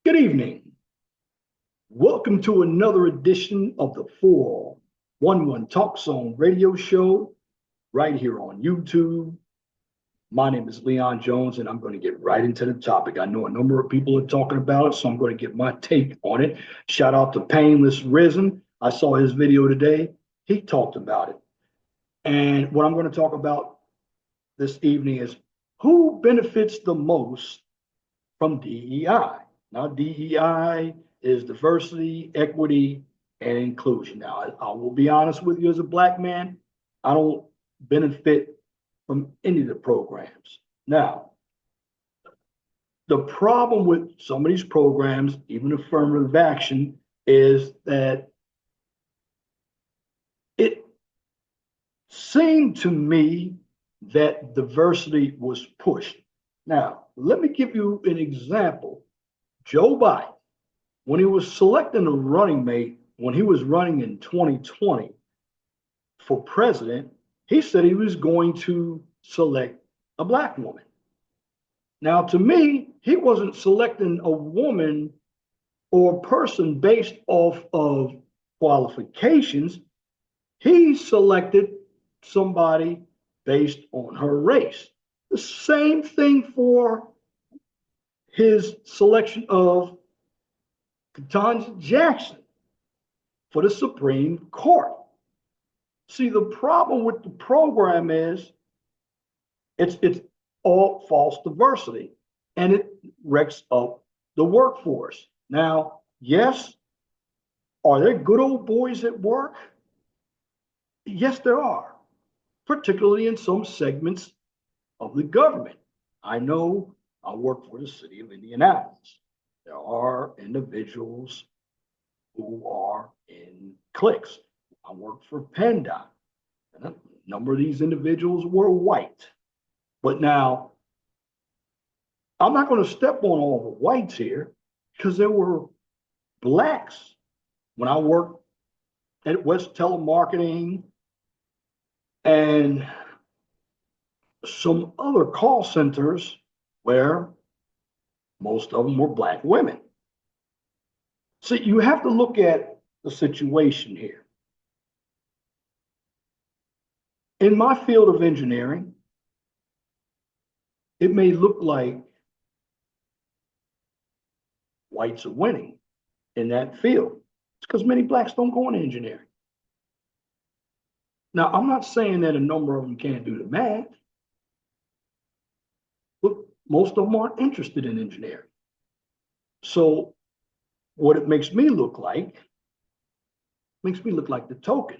Good evening. Welcome to another edition of the 411 Talk Zone radio show right here on YouTube. My name is Leon Jones, and I'm going to get right into the topic. I know a number of people are talking about it, so I'm going to get my take on it. Shout out to Painless Risen. I saw his video today. He talked about it. And what I'm going to talk about this evening is who benefits the most from DEI. Now, DEI is diversity, equity, and inclusion. Now, I will be honest with you as a Black man, I don't benefit from any of the programs. Now, the problem with some of these programs, even affirmative action, is that it seemed to me that diversity was pushed. Now, let me give you an example. Joe Biden, when he was selecting a running mate, when he was running in 2020 for president, he said he was going to select a Black woman. Now, to me, he wasn't selecting a woman or a person based off of qualifications. He selected somebody based on her race. The same thing for his selection of Ketanji Jackson for the Supreme Court. See, the problem with the program is it's all false diversity, and it wrecks up the workforce. Now, yes, are there good old boys at work? Yes, there are, particularly in some segments of the government. I know I work for the city of Indianapolis. There are individuals who are in cliques. I work for PennDOT. And a number of these individuals were white. But now, I'm not going to step on all the whites here because there were Blacks when I worked at West Telemarketing and some other call centers where most of them were Black women. So you have to look at the situation here. In my field of engineering, it may look like whites are winning in that field. It's because many Blacks don't go into engineering. Now, I'm not saying that a number of them can't do the math, but most of them aren't interested in engineering. So what it makes me look like the token.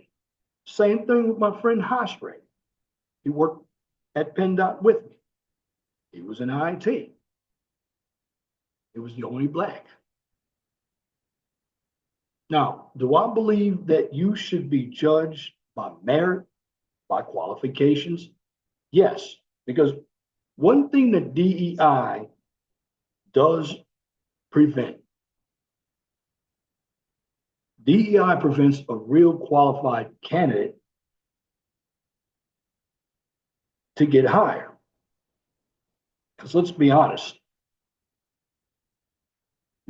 Same thing with my friend Hosprey. He worked at PennDOT with me. He was in IT. He was the only Black. Now, do I believe that you should be judged by merit, by qualifications? Yes, because one thing that DEI does prevent, DEI prevents a real qualified candidate to get hired. Because let's be honest,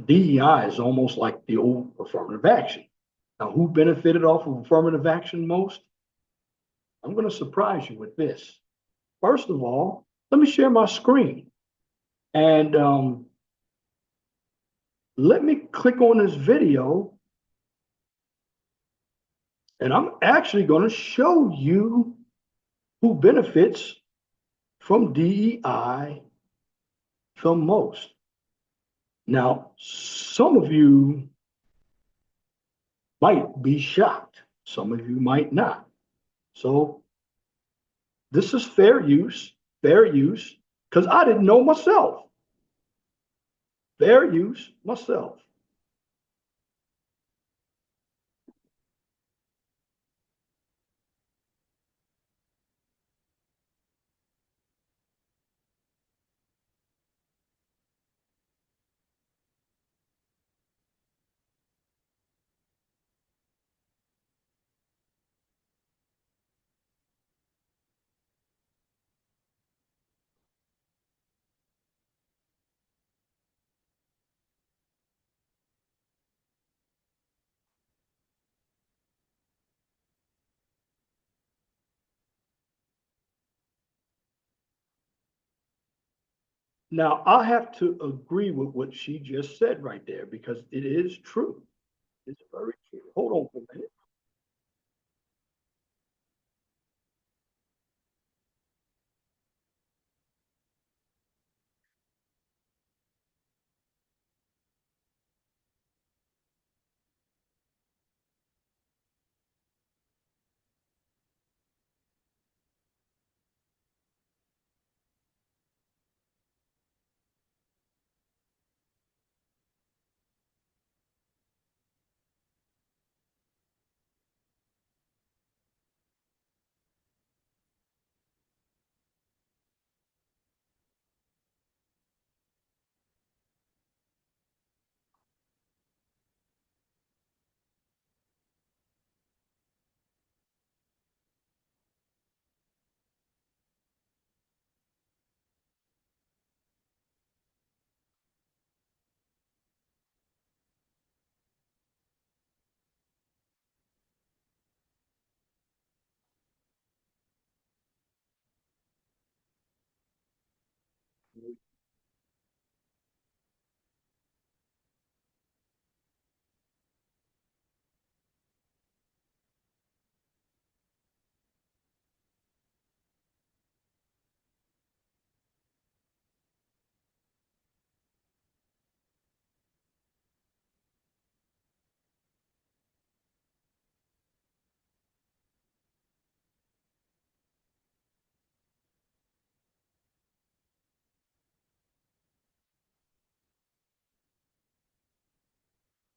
DEI is almost like the old affirmative action. Now, who benefited off of affirmative action most? I'm going to surprise you with this. First of all, let me share my screen. And let me click on this video. And I'm actually going to show you who benefits from DEI the most. Now, some of you might be shocked. Some of you might not. So this is fair use, because I didn't know myself. Fair use myself. Now, I have to agree with what she just said right there because it is true. It's very true. Hold on for a minute.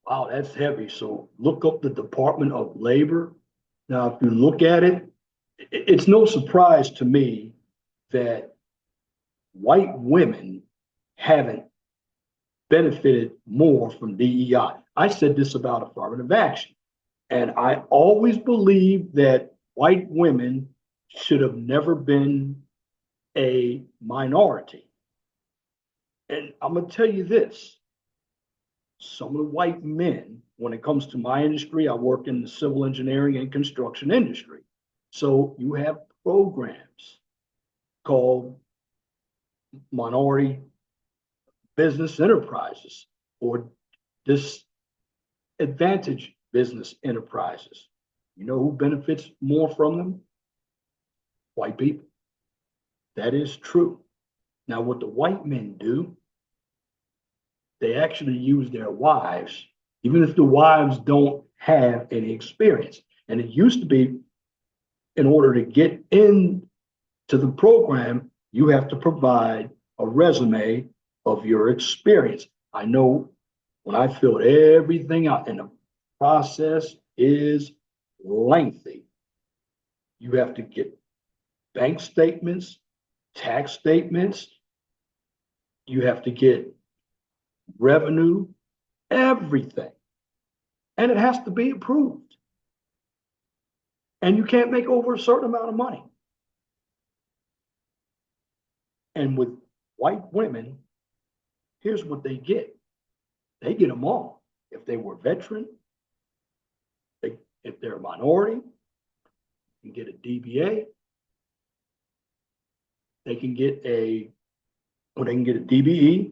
Wow, that's heavy. So look up the Department of Labor. Now, if you look at it, it's no surprise to me that white women haven't benefited more from DEI. I said this about affirmative action, and I always believed that white women should have never been a minority. And I'm going to tell you this, some of the white men, when it comes to my industry, I work in the civil engineering and construction industry. So you have programs called minority business enterprises or disadvantaged business enterprises. You know who benefits more from them? White people. That is true. Now, what the white men do, they actually use their wives, even if the wives don't have any experience. And it used to be in order to get into the program, you have to provide a resume of your experience. I know when I filled everything out, and the process is lengthy. You have to get bank statements, tax statements, you have to get revenue, everything. And it has to be approved. And you can't make over a certain amount of money. And with white women, here's what they get them all. If they were veteran, if they're a minority, they can get a DBA, they can get a, or they can get a DBE,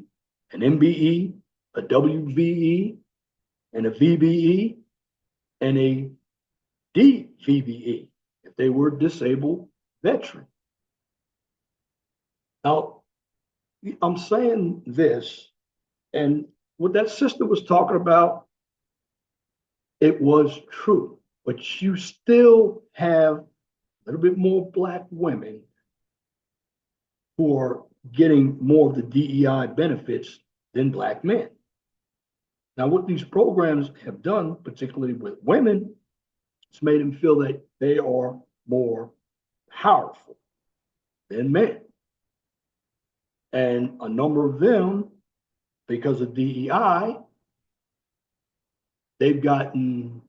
an MBE, a WBE, and a VBE, and a DVBE if they were disabled veteran. Now, I'm saying this, and what that sister was talking about, it was true, but you still have a little bit more Black women who are getting more of the DEI benefits than Black men. Now, what these programs have done, particularly with women, it's made them feel that they are more powerful than men. And a number of them, because of DEI, they've gotten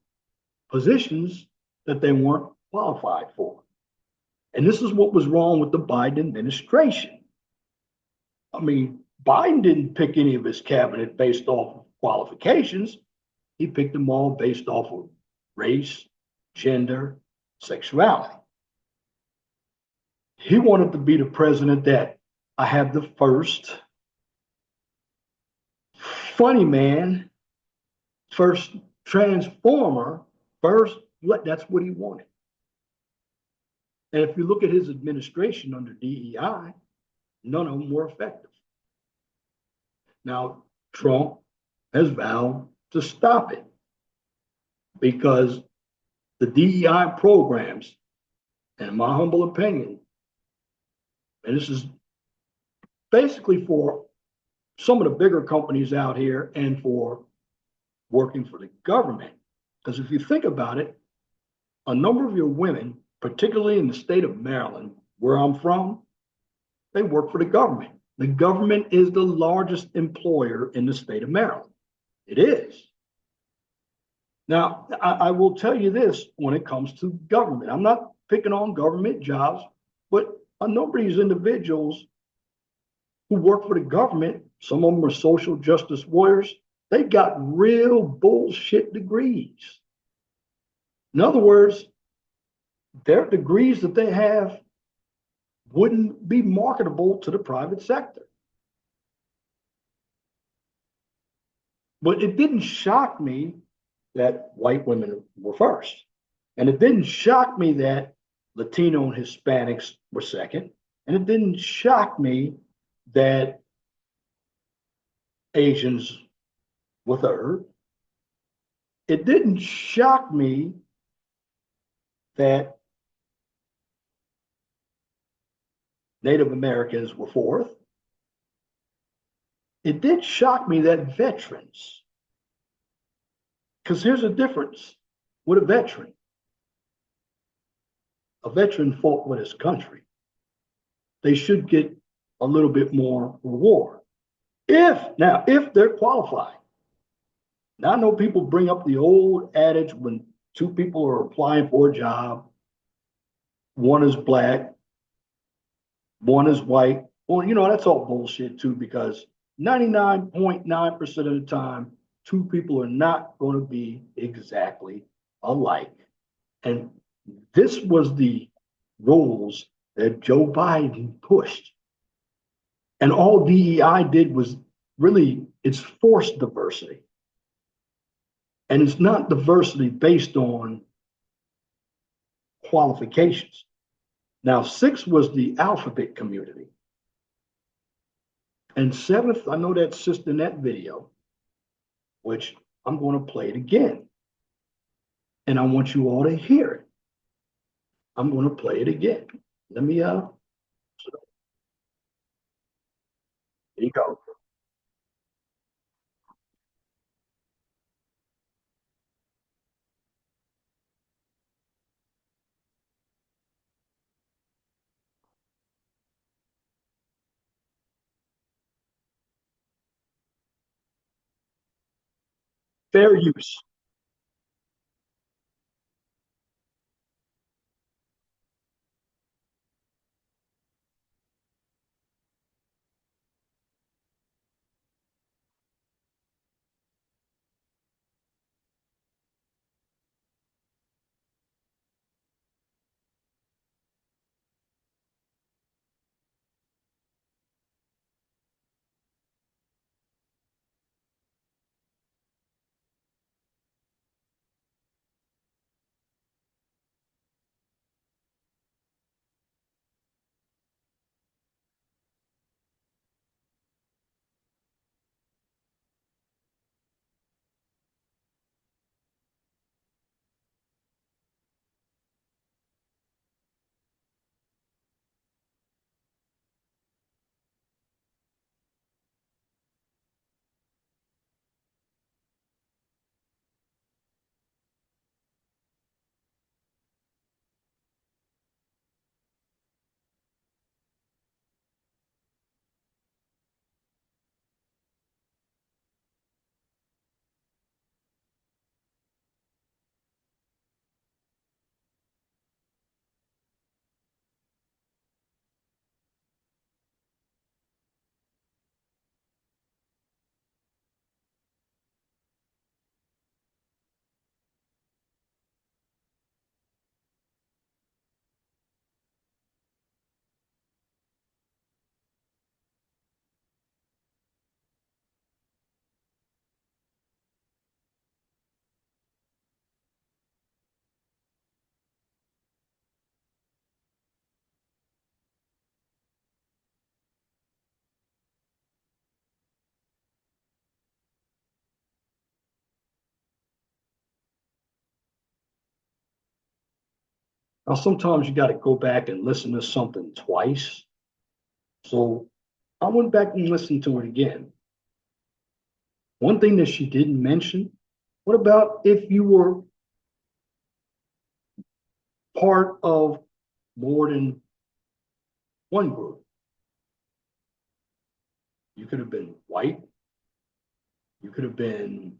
positions that they weren't qualified for. And this is what was wrong with the Biden administration. I mean, Biden didn't pick any of his cabinet based off of qualifications. He picked them all based off of race, gender, sexuality. He wanted to be the president that I have the first funny man, first transformer, first, that's what he wanted. And if you look at his administration under DEI, none of them were effective. Now, Trump has vowed to stop it because the DEI programs, in my humble opinion, and this is basically for some of the bigger companies out here and for working for the government. Because if you think about it, a number of your women, particularly in the state of Maryland, where I'm from, they work for the government. The government is the largest employer in the state of Maryland. It is. Now, I will tell you this when it comes to government. I'm not picking on government jobs, but a number of these individuals who work for the government, some of them are social justice warriors, they got real bullshit degrees. In other words, their degrees that they have wouldn't be marketable to the private sector. But it didn't shock me that white women were first. And it didn't shock me that Latino and Hispanics were second. And it didn't shock me that Asians were third. It didn't shock me that Native Americans were fourth. It did shock me that veterans, because here's a difference with a veteran. A veteran fought with his country. They should get a little bit more reward. If they're qualified. Now I know people bring up the old adage when two people are applying for a job, one is black, one is white. Well, that's all bullshit too, because 99.9% of the time, two people are not going to be exactly alike. And this was the rules that Joe Biden pushed. And all DEI did was really, it's forced diversity. And it's not diversity based on qualifications. Now, 6 was the alphabet community. And 7th, I know that Sister Net video, which I'm going to play it again. And I want you all to hear it. I'm going to play it again. Let me, here you go. Fair use. Now, sometimes you got to go back and listen to something twice. So I went back and listened to it again. One thing that she didn't mention, what about if you were part of more than one group? You could have been white, you could have been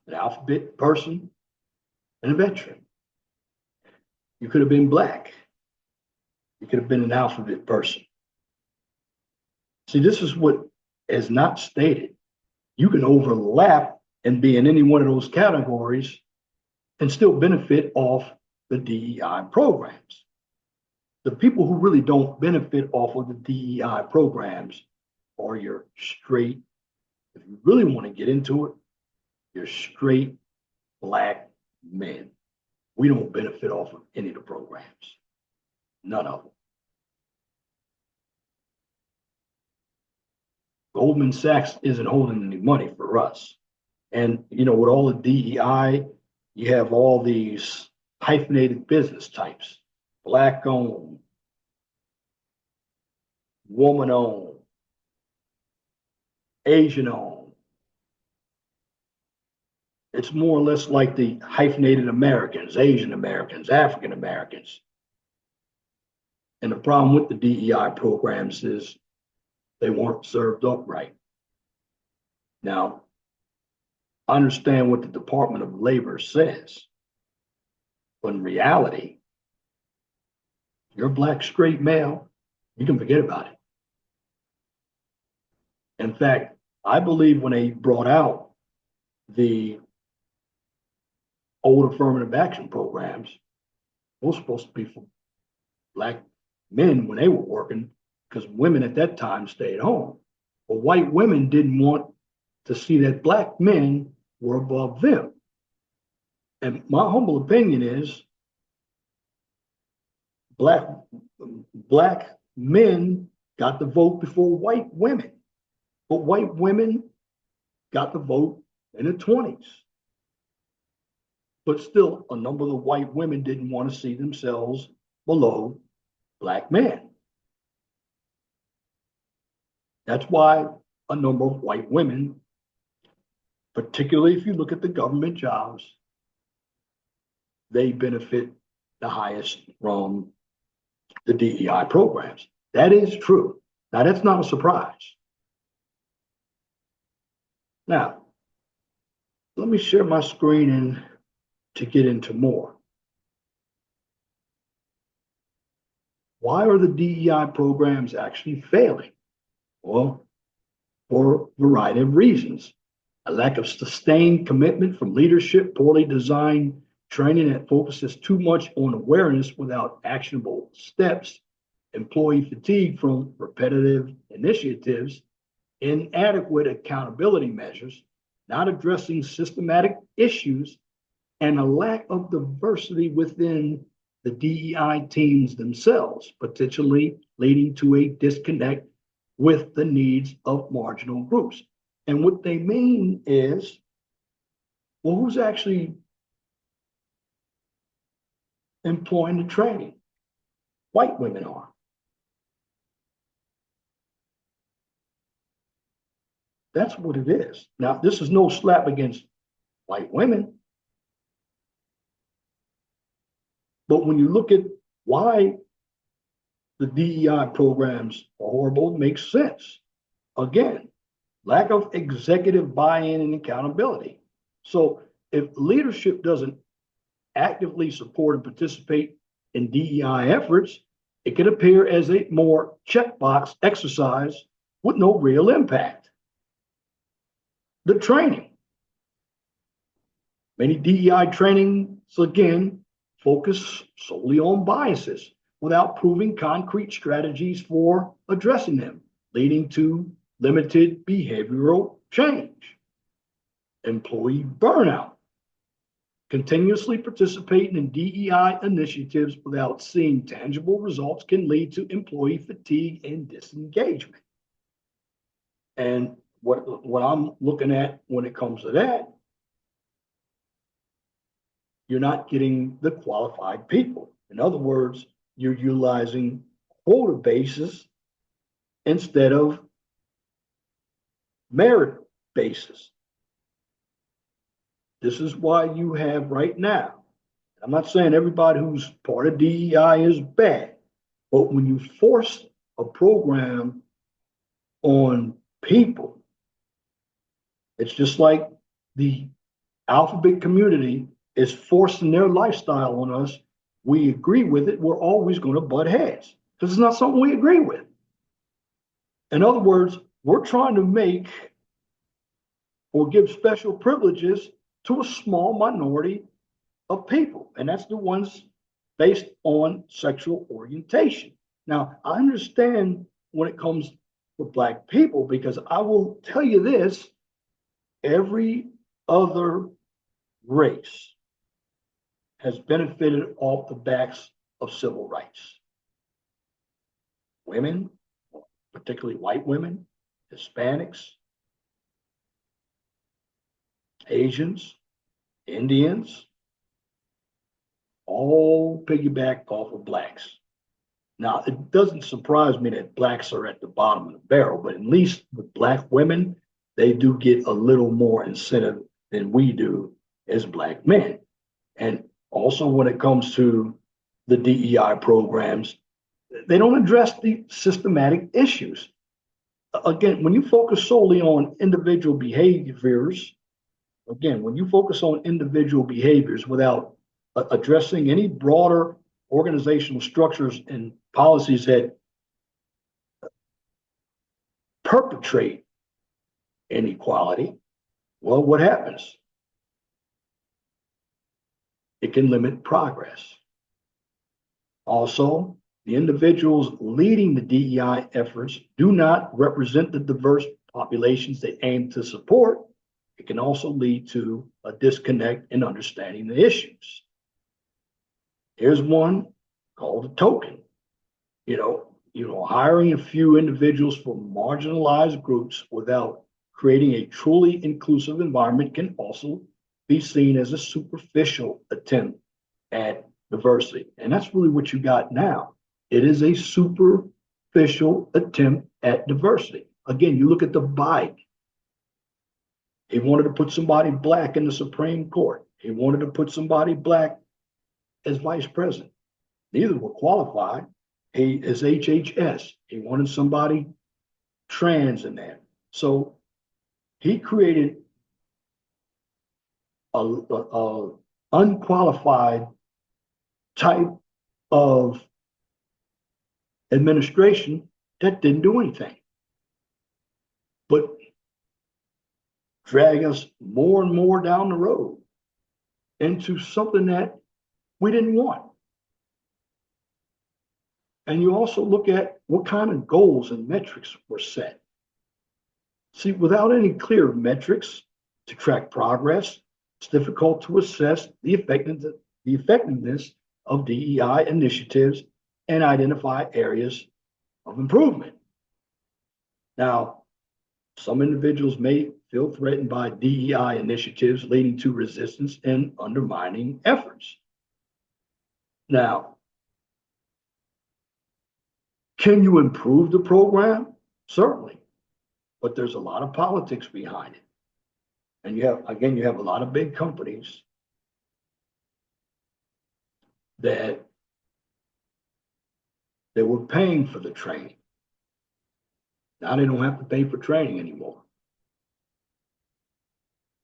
an alphabet person and a veteran. You could have been black. You could have been an alphabet person. See, this is what is not stated. You can overlap and be in any one of those categories and still benefit off the DEI programs. The people who really don't benefit off of the DEI programs are your straight, if you really want to get into it, your straight black men. We don't benefit off of any of the programs. None of them. Goldman Sachs isn't holding any money for us. And, you know, with all the DEI, you have all these hyphenated business types, black owned, woman owned, Asian owned. It's more or less like the hyphenated Americans, Asian Americans, African Americans. And the problem with the DEI programs is they weren't served up right. Now, I understand what the Department of Labor says, but in reality, you're a black straight male, you can forget about it. In fact, I believe when they brought out the old affirmative action programs, it was supposed to be for black men when they were working, because women at that time stayed home. But white women didn't want to see that black men were above them. And my humble opinion is black men got the vote before white women, but white women got the vote in the 20s. But still, a number of the white women didn't want to see themselves below black men. That's why a number of white women, particularly if you look at the government jobs, they benefit the highest from the DEI programs. That is true. Now, that's not a surprise. Now, let me share my screen and to get into more. Why are the DEI programs actually failing? Well, for a variety of reasons. A lack of sustained commitment from leadership, poorly designed training that focuses too much on awareness without actionable steps, employee fatigue from repetitive initiatives, inadequate accountability measures, not addressing systematic issues, and a lack of diversity within the DEI teams themselves, potentially leading to a disconnect with the needs of marginal groups. And what they mean is, well, who's actually employing the training? White women are. That's what it is. Now, this is no slap against white women. But when you look at why the DEI programs are horrible, it makes sense. Again, lack of executive buy-in and accountability. So if leadership doesn't actively support and participate in DEI efforts, it can appear as a more checkbox exercise with no real impact. The training. Many DEI trainings, again, focus solely on biases without proving concrete strategies for addressing them, leading to limited behavioral change. Employee burnout. Continuously participating in DEI initiatives without seeing tangible results can lead to employee fatigue and disengagement. And what I'm looking at when it comes to that, you're not getting the qualified people. In other words, you're utilizing quota basis instead of merit basis. This is why you have right now, I'm not saying everybody who's part of DEI is bad, but when you force a program on people, it's just like the alphabet community is forcing their lifestyle on us. We agree with it, we're always going to butt heads because it's not something we agree with. In other words, we're trying to make or give special privileges to a small minority of people, and that's the ones based on sexual orientation. Now, I understand when it comes to Black people, because I will tell you this, every other race has benefited off the backs of civil rights. Women, particularly white women, Hispanics, Asians, Indians, all piggyback off of Blacks. Now, it doesn't surprise me that Blacks are at the bottom of the barrel, but at least with Black women, they do get a little more incentive than we do as Black men. And also when it comes to the DEI programs, they don't address the systematic issues. Again, when you focus solely on individual behaviors, without addressing any broader organizational structures and policies that perpetrate inequality, well, what happens? It can limit progress. Also, the individuals leading the DEI efforts do not represent the diverse populations they aim to support. It can also lead to a disconnect in understanding the issues. Here's one called a token. Hiring a few individuals from marginalized groups without creating a truly inclusive environment can also be seen as a superficial attempt at diversity. And that's really what you got now. It is a superficial attempt at diversity. Again, you look at the Biden. He wanted to put somebody Black in the Supreme Court. He wanted to put somebody Black as vice president. Neither were qualified. He is HHS. He wanted somebody trans in there. So he created a unqualified type of administration that didn't do anything but drag us more and more down the road into something that we didn't want. And you also look at what kind of goals and metrics were set. See, without any clear metrics to track progress, it's difficult to assess the effectiveness of DEI initiatives and identify areas of improvement. Now, some individuals may feel threatened by DEI initiatives, leading to resistance and undermining efforts. Now, can you improve the program? Certainly, but there's a lot of politics behind it. And you have a lot of big companies that they were paying for the training. Now they don't have to pay for training anymore.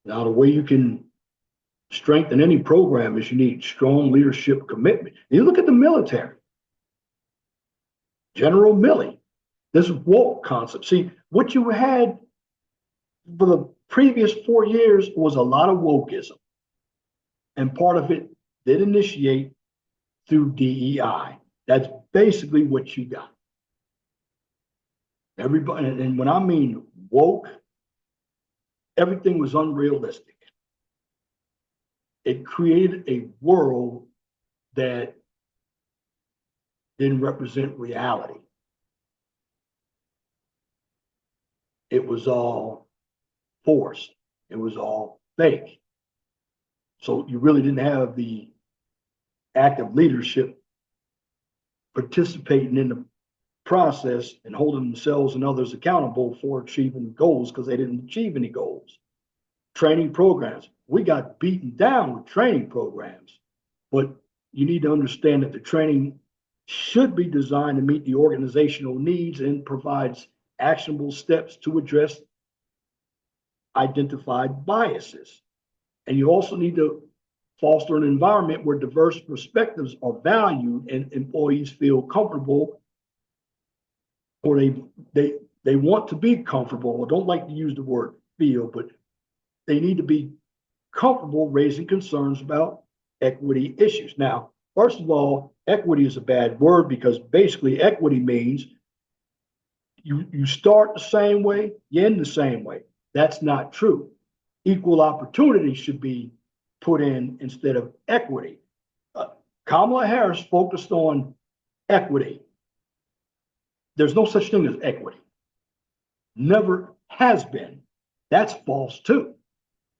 Now, the way you can strengthen any program is you need strong leadership commitment. You look at the military. General Milley, this woke concept. See, what you had for the previous 4 years was a lot of wokeism. And part of it did initiate through DEI. That's basically what you got. Everybody, and when I mean woke, everything was unrealistic. It created a world that didn't represent reality. It was all forced. It was all fake. So you really didn't have the active leadership participating in the process and holding themselves and others accountable for achieving goals because they didn't achieve any goals. Training programs. We got beaten down with training programs, but you need to understand that the training should be designed to meet the organizational needs and provides actionable steps to address identified biases. And you also need to foster an environment where diverse perspectives are valued and employees feel comfortable, or they want to be comfortable. I don't like to use the word feel, but they need to be comfortable raising concerns about equity issues. Now, first of all, equity is a bad word because basically equity means you start the same way, you end the same way. That's not true. Equal opportunity should be put in instead of equity. Kamala Harris focused on equity. There's no such thing as equity. Never has been. That's false too.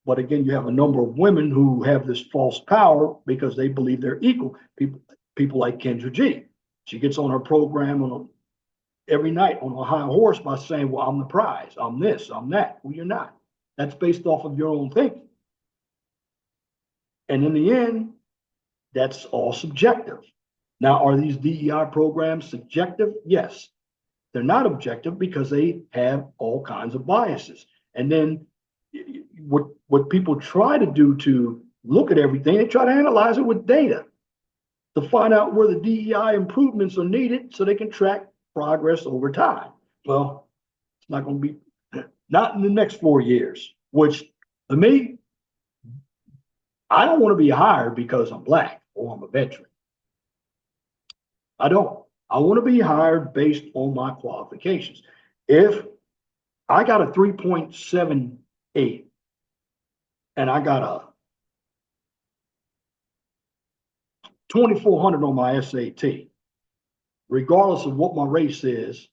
But again, you have a number of women who have this false power because they believe they're equal. People like Kendra G. She gets on her program every night on a high horse by saying, well, I'm the prize. I'm this, I'm that. Well, you're not. That's based off of your own thinking. And in the end, that's all subjective. Now, are these DEI programs subjective? Yes. They're not objective because they have all kinds of biases. And then what people try to do to look at everything, they try to analyze it with data to find out where the DEI improvements are needed so they can track progress over time. Well, it's not going to be, not in the next 4 years, which to me, I don't want to be hired because I'm Black or I'm a veteran. I don't. I want to be hired based on my qualifications. If I got a 3.78 and I got a 2,400 on my SAT, regardless of what my race is,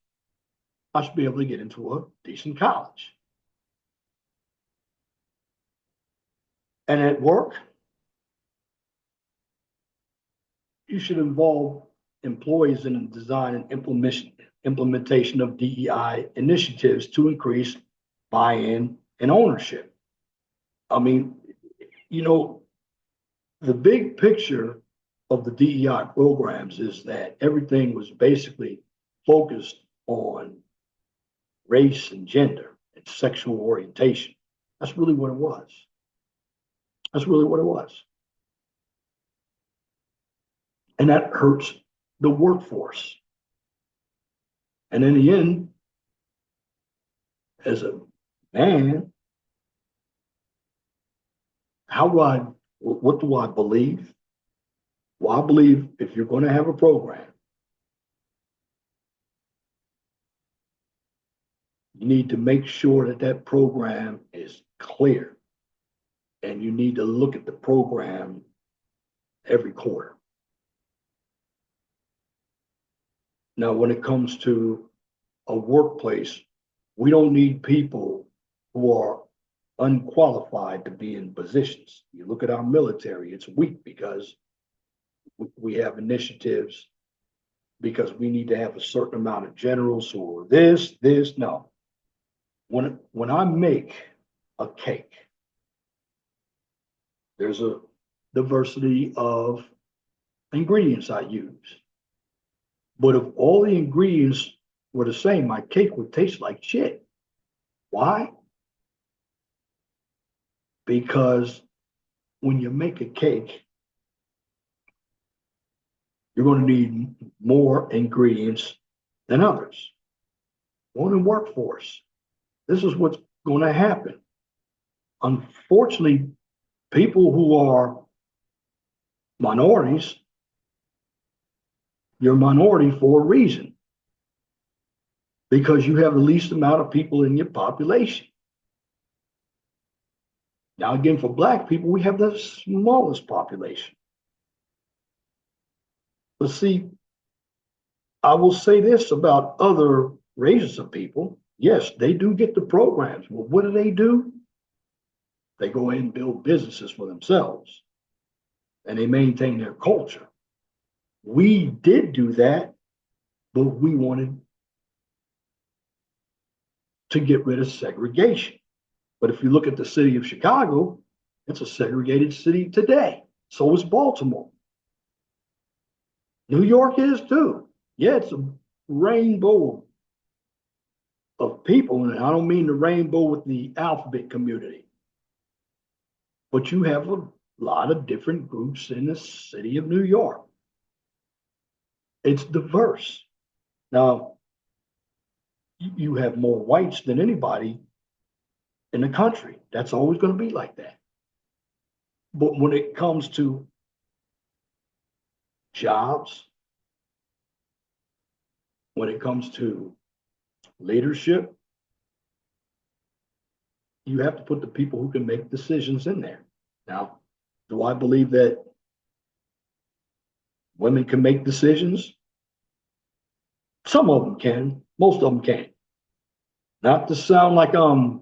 I should be able to get into a decent college. And at work, you should involve employees in the design and implementation of DEI initiatives to increase buy-in and ownership. I mean, you know, the big picture of the DEI programs is that everything was basically focused on race and gender and sexual orientation. That's really what it was. That's really what it was. And that hurts the workforce. And in the end, as a man, what do I believe? Well, I believe if you're going to have a program, you need to make sure that that program is clear. And you need to look at the program every quarter. Now, when it comes to a workplace, we don't need people who are unqualified to be in positions. You look at our military, it's weak because we have initiatives because we need to have a certain amount of generals who are this. No. When I make a cake, there's a diversity of ingredients I use. But if all the ingredients were the same, my cake would taste like shit. Why? Because when you make a cake, you're going to need more ingredients than others. More than workforce. This is what's going to happen. Unfortunately, people who are minorities, you're a minority for a reason. Because you have the least amount of people in your population. Now, again, for Black people, we have the smallest population. But see, I will say this about other races of people. Yes, they do get the programs. Well, what do? They go in and build businesses for themselves and they maintain their culture. We did do that, but we wanted to get rid of segregation. But if you look at the city of Chicago, it's a segregated city today. So is Baltimore. New York is too. Yeah, it's a rainbow of people. And I don't mean the rainbow with the alphabet community, but you have a lot of different groups in the city of New York. It's diverse. Now, you have more whites than anybody in the country. That's always going to be like that. But when it comes to jobs, when it comes to leadership, you have to put the people who can make decisions in there. Now, do I believe that women can make decisions? Some of them can, most of them can't. Not to sound like I'm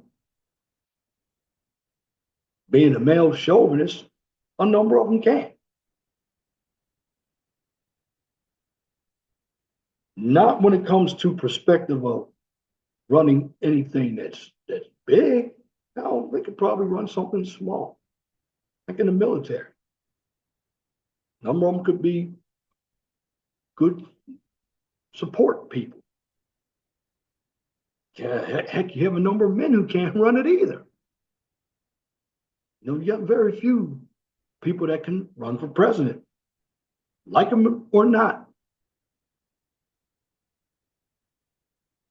being a male chauvinist, a number of them can. Not when it comes to perspective of running anything that's big. No, they could probably run something small, like in the military. A number of them could be good support people. Yeah, heck, you have a number of men who can't run it either. You got very few people that can run for president, like them or not.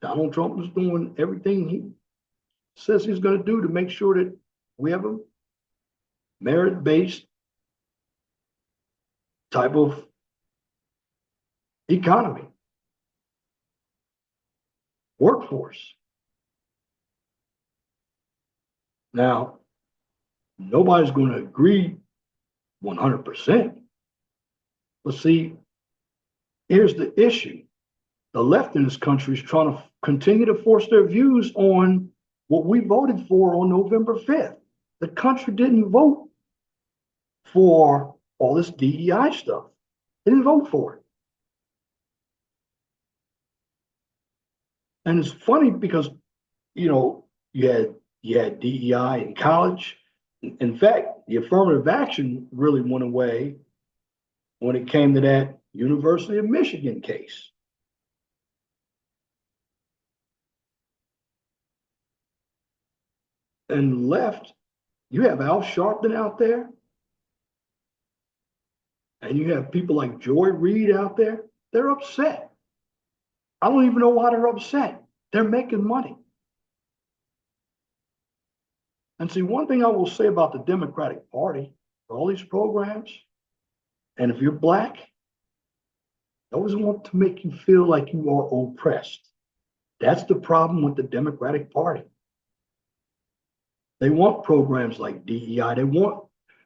Donald Trump is doing everything he says he's going to do to make sure that we have a merit-based type of economy, workforce. Now, nobody's going to agree 100%. But see, here's the issue. The left in this country is trying to continue to force their views on what we voted for on November 5th. The country didn't vote for all this DEI stuff. They didn't vote for it. And it's funny because, you had DEI in college. In fact, the affirmative action really went away when it came to that University of Michigan case. And left, you have Al Sharpton out there, and you have people like Joy Reid out there. They're upset. I don't even know why they're upset. They're making money. And see, one thing I will say about the Democratic Party, all these programs, and if you're black, they always want to make you feel like you are oppressed. That's the problem with the Democratic Party. They want programs like DEI.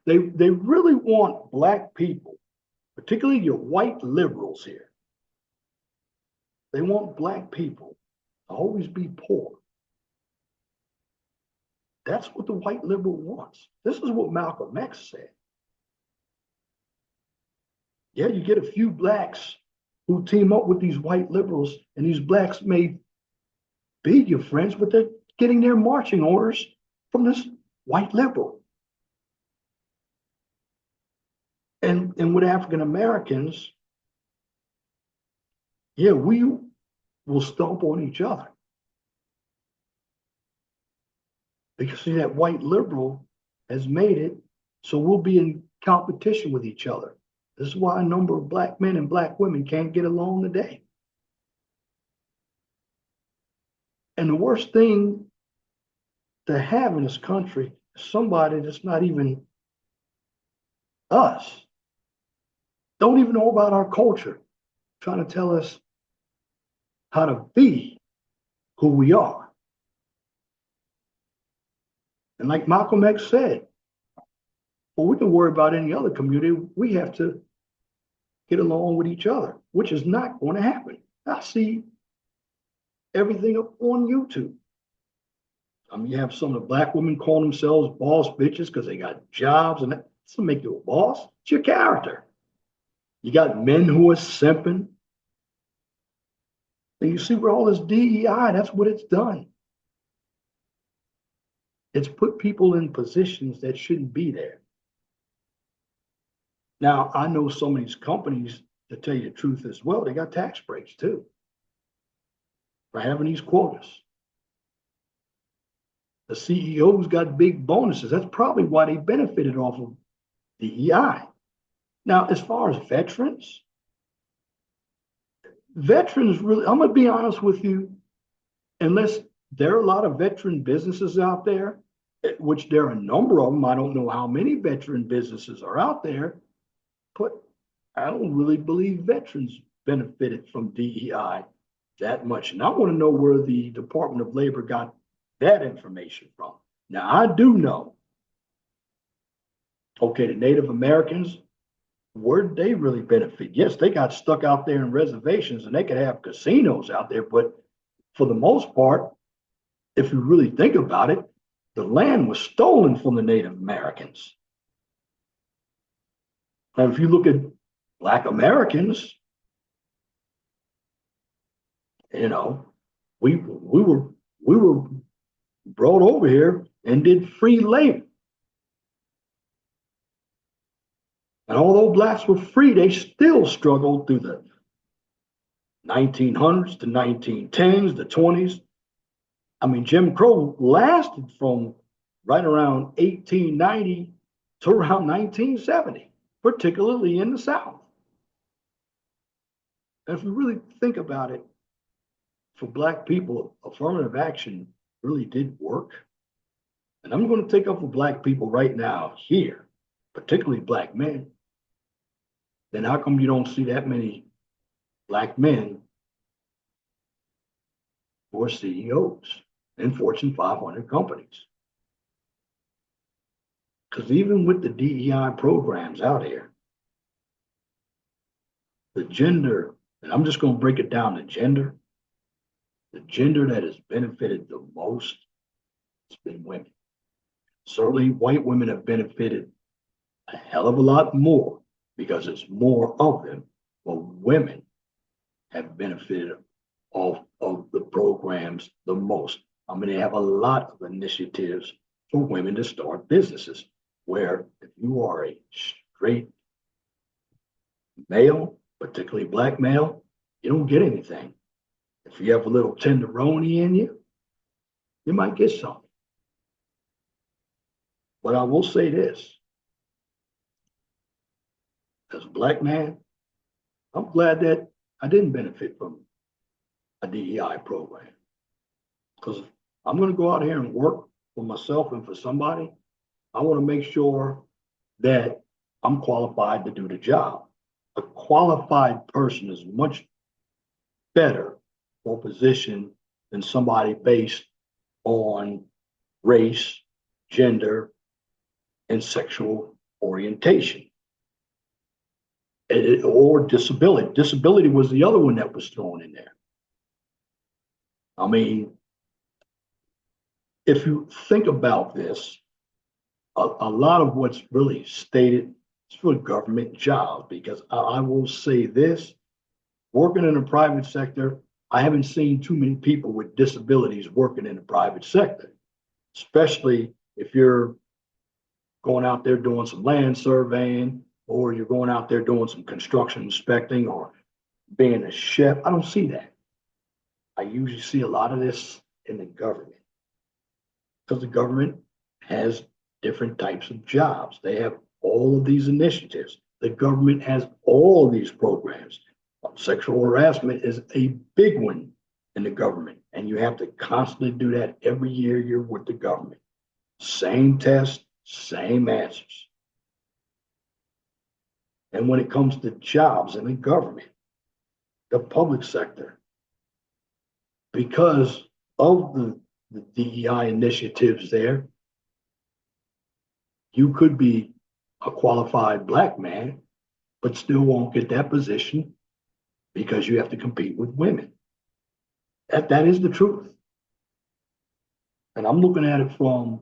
They really want black people, particularly your white liberals here. They want black people to always be poor. That's what the white liberal wants. This is what Malcolm X said. Yeah, you get a few blacks who team up with these white liberals, and these blacks may be your friends, but they're getting their marching orders from this white liberal. And with African Americans, yeah, we will stomp on each other. Because see, that white liberal has made it so we'll be in competition with each other. This is why a number of black men and black women can't get along today. And the worst thing to have in this country is somebody that's not even us, don't even know about our culture, trying to tell us how to be who we are. And like Malcolm X said, well, we can worry about any other community. We have to get along with each other, which is not going to happen. I see everything up on YouTube. I mean, you have some of the black women call themselves boss bitches because they got jobs, and that doesn't make you a boss. It's your character. You got men who are simping. And you see where all this DEI, that's what it's done. It's put people in positions that shouldn't be there. Now, I know some of these companies, to tell you the truth as well, they got tax breaks too for having these quotas. The CEOs got big bonuses. That's probably why they benefited off of DEI. Now, as far as veterans really, I'm going to be honest with you, unless there are a lot of veteran businesses out there, which there are a number of them. I don't know how many veteran businesses are out there, but I don't really believe veterans benefited from DEI that much. And I want to know where the Department of Labor got that information from. Now, I do know, okay, the Native Americans, where did they really benefit? Yes, they got stuck out there in reservations and they could have casinos out there, but for the most part, if you really think about it, the land was stolen from the Native Americans. Now, if you look at Black Americans, you know, we were brought over here and did free labor. And although blacks were free, they still struggled through the 1900s, the 1910s, the 20s. I mean, Jim Crow lasted from right around 1890 to around 1970, particularly in the South. And if you really think about it, for Black people, affirmative action really did work. And I'm going to take up for Black people right now here, particularly Black men. Then how come you don't see that many Black men who are CEOs in Fortune 500 companies? Because even with the DEI programs out here, the gender, and I'm just going to break it down to gender, the gender that has benefited the most has been women. Certainly, white women have benefited a hell of a lot more because there's more of them, but women have benefited of the programs the most. I mean, they have a lot of initiatives for women to start businesses, where if you are a straight male, particularly Black male, you don't get anything. If you have a little tenderoni in you, you might get something. But I will say this, as a Black man, I'm glad that I didn't benefit from a DEI program, because I'm going to go out here and work for myself and for somebody. I want to make sure that I'm qualified to do the job. A qualified person is much better for a position than somebody based on race, gender, and sexual orientation. Or disability. Disability was the other one that was thrown in there. I mean, if you think about this, a lot of what's really stated is for government jobs, because I will say this, working in the private sector, I haven't seen too many people with disabilities working in the private sector, especially if you're going out there doing some land surveying, or you're going out there doing some construction inspecting, or being a chef. I don't see that. I usually see a lot of this in the government, because the government has different types of jobs. They have all of these initiatives. The government has all of these programs. Sexual harassment is a big one in the government, and you have to constantly do that every year you're with the government. Same test, same answers. And when it comes to jobs in the government, the public sector, because of the DEI initiatives there, you could be a qualified Black man, but still won't get that position because you have to compete with women. That is the truth. And I'm looking at it from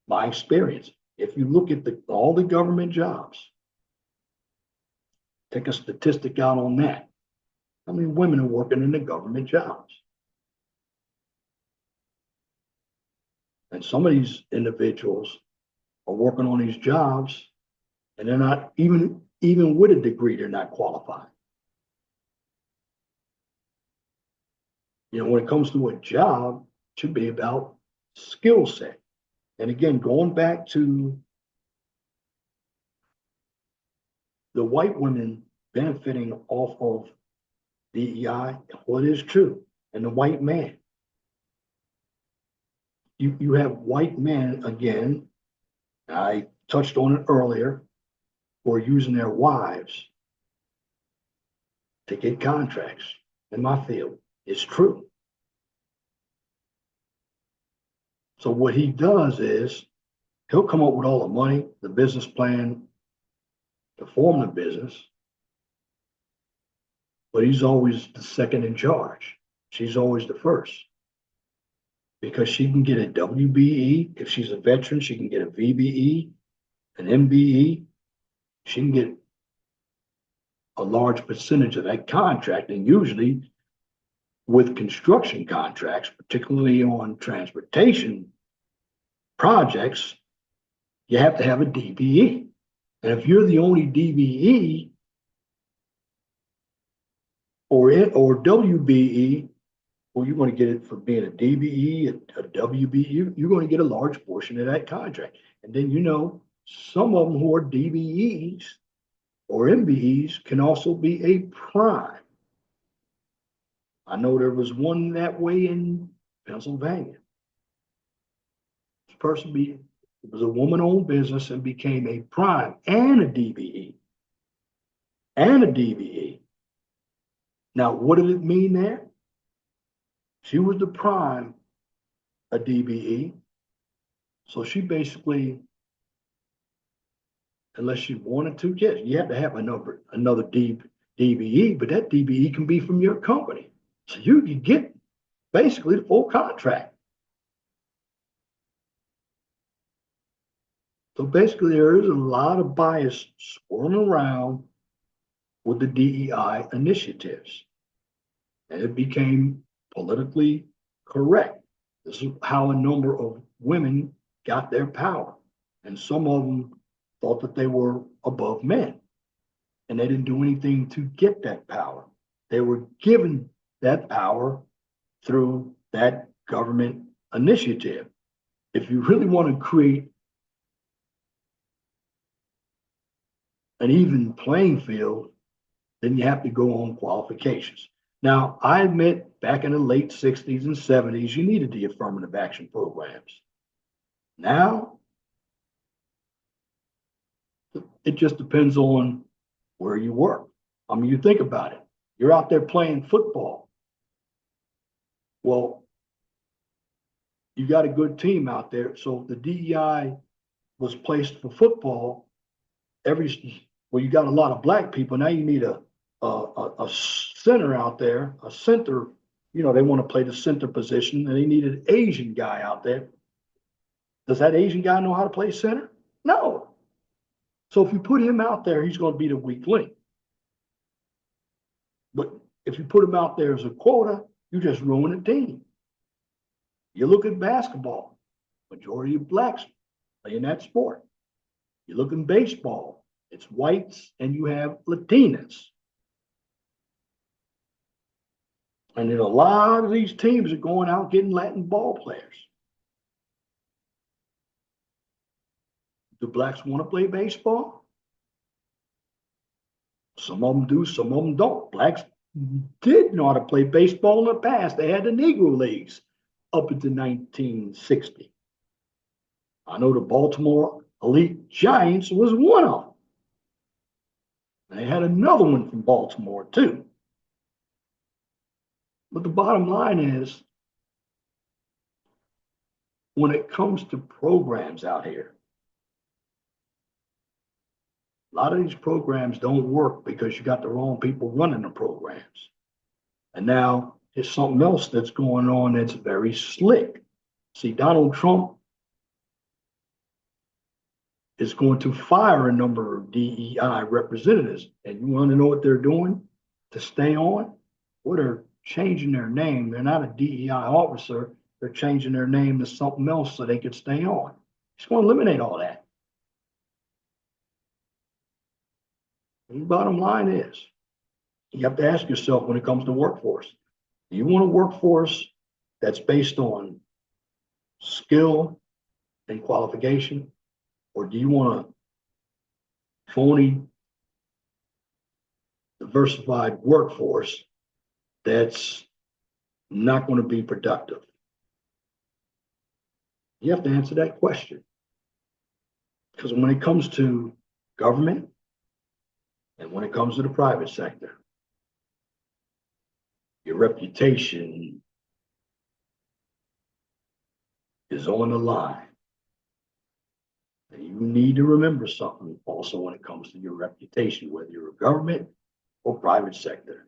my experience. If you look at all the government jobs, take a statistic out on that. How many women are working in the government jobs? And some of these individuals are working on these jobs and they're not even with a degree, they're not qualified. You know, when it comes to a job, it should be about skill set. And again, going back to the white women benefiting off of DEI, well, it is true. And the white man, you have white men, again, I touched on it earlier, who are using their wives to get contracts in my field. It's true. So what he does is he'll come up with all the money, the business plan to form the business, but he's always the second in charge. She's always the first because she can get a WBE. If she's a veteran, she can get a VBE, an MBE. She can get a large percentage of that contract. And usually with construction contracts, particularly on transportation projects, you have to have a DBE. And if you're the only DBE or WBE, well, you're going to get it for being a DBE, a WBE, you're going to get a large portion of that contract. And then, you know, some of them who are DBEs or MBEs can also be a prime. I know there was one that way in Pennsylvania. This person it was a woman-owned business and became a prime and a DBE. And a DBE. Now, what did it mean there? She was the prime, a DBE. So she basically, unless she wanted to, yes, you have to have another DBE, but that DBE can be from your company. So you can get basically the full contract. So basically, there is a lot of bias swirling around with the DEI initiatives. And it became politically correct. This is how a number of women got their power. And some of them thought that they were above men. And they didn't do anything to get that power. They were given that power through that government initiative. If you really want to create an even playing field, then you have to go on qualifications. Now, I admit back in the late 60s and 70s, you needed the affirmative action programs. Now, it just depends on where you work. I mean, you think about it. You're out there playing football. Well, you got a good team out there. So if the DEI was placed for football, you got a lot of black people. Now you need a center out there, a center. You know, they want to play the center position, and they need an Asian guy out there. Does that Asian guy know how to play center? No. So if you put him out there, he's going to be the weak link. But if you put him out there as a quota, you just ruin a team. You look at basketball, majority of blacks play in that sport. You look in baseball, it's whites and you have Latinas. And then a lot of these teams are going out getting Latin ball players. Do blacks want to play baseball? Some of them do, some of them don't. Blacks did know how to play baseball in the past. They had the Negro Leagues up until 1960. I know the Baltimore Elite Giants was one of them. They had another one from Baltimore too. But the bottom line is, when it comes to programs out here, a lot of these programs don't work because you got the wrong people running the programs. And now there's something else that's going on that's very slick. See, Donald Trump is going to fire a number of DEI representatives. And you want to know what they're doing to stay on? Well, they're changing their name. They're not a DEI officer. They're changing their name to something else so they could stay on. He's going to eliminate all that. And the bottom line is, you have to ask yourself when it comes to workforce, do you want a workforce that's based on skill and qualification? Or do you want a phony, diversified workforce that's not going to be productive? You have to answer that question. Because when it comes to government and when it comes to the private sector, your reputation is on the line. And you need to remember something also when it comes to your reputation, whether you're a government or private sector.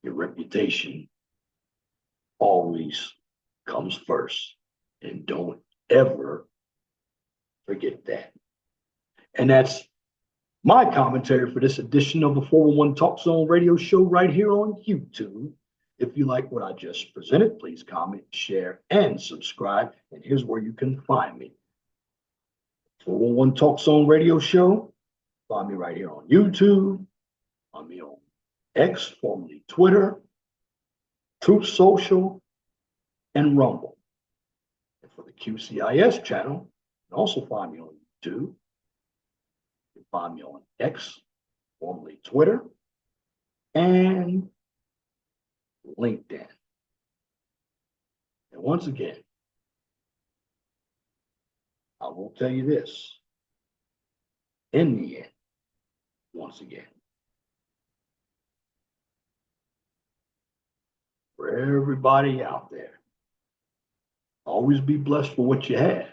Your reputation always comes first. And don't ever forget that. And that's my commentary for this edition of the 411 Talk Zone radio show right here on YouTube. If you like what I just presented, please comment, share, and subscribe. And here's where you can find me. 411 Talk Zone radio show. Find me right here on YouTube. Find me on X, formerly Twitter, Truth Social, and Rumble. And for the QCIS channel, you can also find me on YouTube. You can find me on X, formerly Twitter, and LinkedIn. And once again, I will tell you this. In the end, once again, for everybody out there, always be blessed for what you have.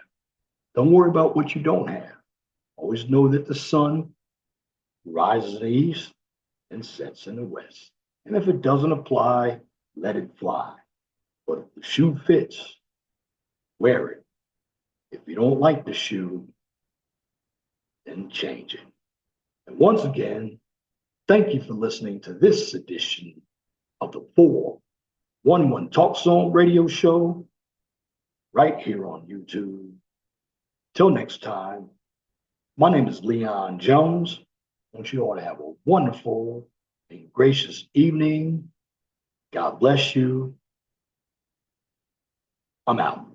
Don't worry about what you don't have. Always know that the sun rises in the east and sets in the west. And if it doesn't apply, let it fly. But if the shoe fits, wear it. If you don't like the shoe, then change it. And once again, thank you for listening to this edition of the 411 Talk Zone radio show right here on YouTube. Till next time, my name is Leon Jones. I want you all to have a wonderful and gracious evening. God bless you. I'm out.